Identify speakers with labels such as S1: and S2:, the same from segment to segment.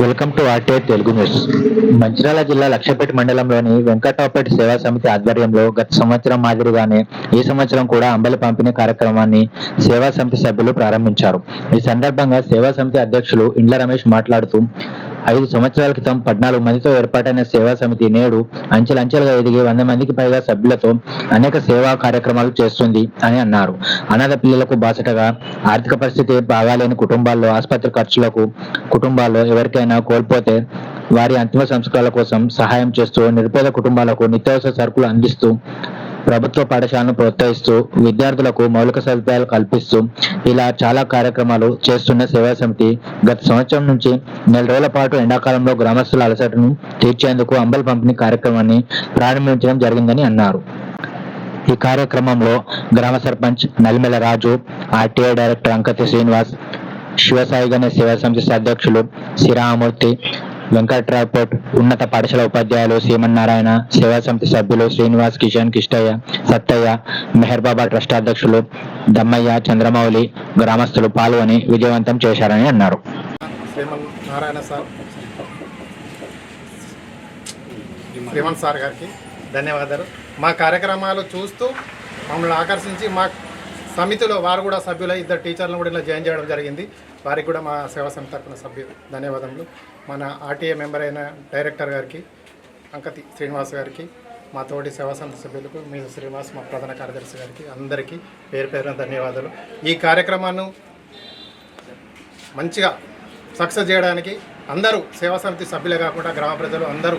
S1: Welcome to RTI Telugu news. Mancherial జిల్లా లక్షపేట మండలంలోని వెంకట్రావుపేట సేవా సమితి ఆధ్వర్యంలో గత సంవత్సరం మాదిరిగానే ఈ సంవత్సరం కూడా అంబలి పంపిణీ కార్యక్రమాన్ని సేవా సమితి సభ్యులు ప్రారంభించారు. ఈ సందర్భంగా సేవా సమితి అధ్యక్షులు ఇండ్ల రమేష్ మాట్లాడుతూ 5 సంవత్సరాల క్రితం 14 మందితో ఏర్పాటైన సేవా సమితి నేడు అంచెలంచెలుగా ఎదిగి 100 మందికి పైగా సభ్యులతో అనేక సేవా కార్యక్రమాలు చేస్తుంది అని అన్నారు. అనాథ పిల్లలకు బాసటగా, ఆర్థిక పరిస్థితి బాగాలేని కుటుంబాల్లో ఆసుపత్రి ఖర్చులకు, కుటుంబాల్లో ఎవరికైనా కోల్పోతే వారి అంతిమ సంస్కారాల కోసం సహాయం చేస్తూ, నిరుపేద కుటుంబాలకు నిత్యావసర సరుకులు అందిస్తూ, ప్రభుత్వ పాఠశాలను ప్రోత్సహిస్తూ, విద్యార్థులకు మౌలిక సదుపాయాలు కల్పిస్తూ ఇలా చాలా కార్యక్రమాలు చేస్తున్న సేవా సమితి గత సంవత్సరం నుంచి నెల రోజుల పాటు ఎండాకాలంలో గ్రామస్తుల అలసటను తీర్చేందుకు అంబలి పంపిణీ కార్యక్రమాన్ని ప్రారంభించడం జరిగిందని అన్నారు. ఈ కార్యక్రమంలో గ్రామ సర్పంచ్ నలిమెల రాజు, ఆర్టీఐ డైరెక్టర్ అంకతి శ్రీనివాస్, శివసాయి గణేష్ సేవా సమితి అధ్యక్షులు సిరామూర్తి, వెంకట్రావుపేట్ ఉన్నత పాఠశాల ఉపాధ్యాయులు సీమన్నారాయణ, సేవా సమితి సభ్యులు శ్రీనివాస్, కిషన్, కిష్టయ్య, సత్తయ్య, మెహర్ బాబా ట్రస్ట్ అధ్యక్షులు దమ్మయ్య, చంద్రమౌళి, గ్రామస్తులు పాల్గొని విజయవంతం చేశారని అన్నారు.
S2: శ్రీమంత్ సార్ గారికి ధన్యవాదాలు. మా కార్యక్రమాలు చూస్తూ మమ్మల్ని ఆకర్షించి మా సమితిలో వారు కూడా సభ్యులై 2 టీచర్లను కూడా ఇలా జాయిన్ చేయడం జరిగింది. వారికి కూడా మా సేవా సమితి తరపున సభ్యులు ధన్యవాదములు. మన ఆర్టీఏ మెంబర్ అయిన డైరెక్టర్ గారికి అంకతి శ్రీనివాస్ గారికి, మా తోటి సేవా సమితి సభ్యులకు మీ శ్రీనివాస్, మా ప్రధాన కార్యదర్శి గారికి అందరికీ పేరు పేరున ధన్యవాదాలు. ఈ కార్యక్రమాన్ని మంచిగా సక్సెస్ చేయడానికి అందరూ సేవా సమితి సభ్యులే కాకుండా గ్రామ ప్రజలు అందరూ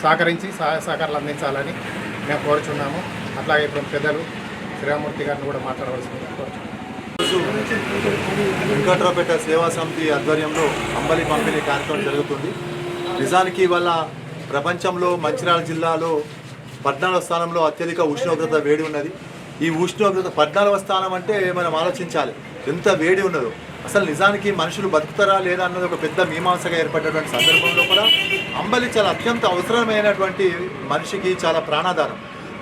S2: సహకరించి సహాయ సహకారాలు అందించాలని మేము కోరుచున్నాము. అట్లాగే ఇప్పుడు పెద్దలు శ్రీరామూర్తి గారిని కూడా మాట్లాడవలసిందిగా కోరుచున్నాము.
S3: వెంకట్రావుపేట సేవా సమితి ఆధ్వర్యంలో అంబలి పంపిణీ కార్యక్రమం జరుగుతుంది. నిజానికి ఇవాళ ప్రపంచంలో మంచిర్యాల జిల్లాలో 14వ స్థానంలో అత్యధిక ఉష్ణోగ్రత వేడి ఉన్నది. ఈ ఉష్ణోగ్రత 14వ స్థానం అంటే మనం ఆలోచించాలి ఎంత వేడి ఉన్నదో. అసలు నిజానికి మనుషులు బతుకుతారా లేదా అన్నది ఒక పెద్ద మీమాంసగా ఏర్పడినటువంటి సందర్భంలో కూడా అంబలి చాలా అత్యంత అవసరమైనటువంటి మనిషికి చాలా ప్రాణాధారం.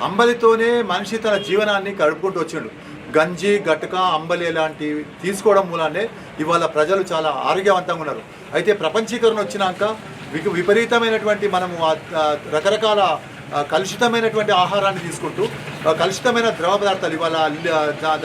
S3: అంబలితోనే మనిషి తన జీవనాన్ని గడుపుకుంటూ వచ్చిండు. గంజి, గట్టుక, అంబలి లాంటివి తీసుకోవడం మూలానే ఇవాళ ప్రజలు చాలా ఆరోగ్యవంతంగా ఉన్నారు. అయితే ప్రపంచీకరణ వచ్చినాక విపరీతమైనటువంటి మనము రకరకాల కలుషితమైనటువంటి ఆహారాన్ని తీసుకుంటూ, కలుషితమైన ద్రవ పదార్థాలు ఇవాళ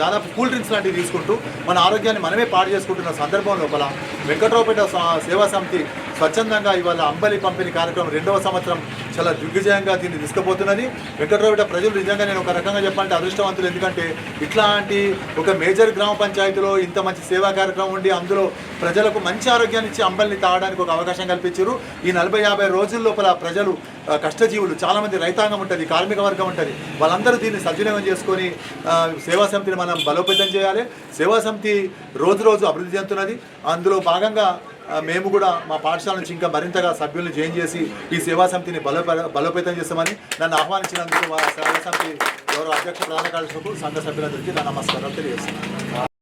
S3: దాదాపు కూల్ డ్రింక్స్ లాంటివి తీసుకుంటూ మన ఆరోగ్యాన్ని మనమే పాడు చేసుకుంటున్న సందర్భం లోపల వెంకట్రావుపేట సేవా సమితి స్వచ్ఛందంగా ఇవాళ అంబలి పంపిణీ కార్యక్రమం 2వ సంవత్సరం చాలా దిగ్విజయంగా దీన్ని తీసుకుపోతున్నది. వెంకట్రావుపేట ప్రజలు నిజంగా నేను ఒక రకంగా చెప్పాలంటే అదృష్టవంతులు. ఎందుకంటే ఇట్లాంటి ఒక మేజర్ గ్రామ పంచాయతీలో ఇంత మంచి సేవా కార్యక్రమం ఉండి అందులో ప్రజలకు మంచి ఆరోగ్యాన్ని ఇచ్చి అంబలిని తాగడానికి ఒక అవకాశం కల్పించారు. ఈ 40-50 రోజుల లోపల ప్రజలు కష్టజీవులు చాలామంది రైతాంగం ఉంటుంది, కార్మిక వర్గం ఉంటుంది, వాళ్ళందరూ దీన్ని సద్వినియోగం చేసుకొని సేవా సమితిని మనం బలోపేతం చేయాలి. సేవా సమితి రోజు రోజు అభివృద్ధి చెందుతున్నది. అందులో భాగంగా మేము కూడా మా పాఠశాల నుంచి ఇంకా మరింతగా సభ్యులను జాయిన్ చేసి ఈ సేవా సమితిని బలోపేతం చేస్తామని నన్ను ఆహ్వానించినందుకు సేవా సమితి గౌరవ అధ్యక్ష ప్రధాన కార్యదర్శులకు, సంఘ సభ్యులందరికీ నా నమస్కారాలు తెలియజేస్తున్నాను.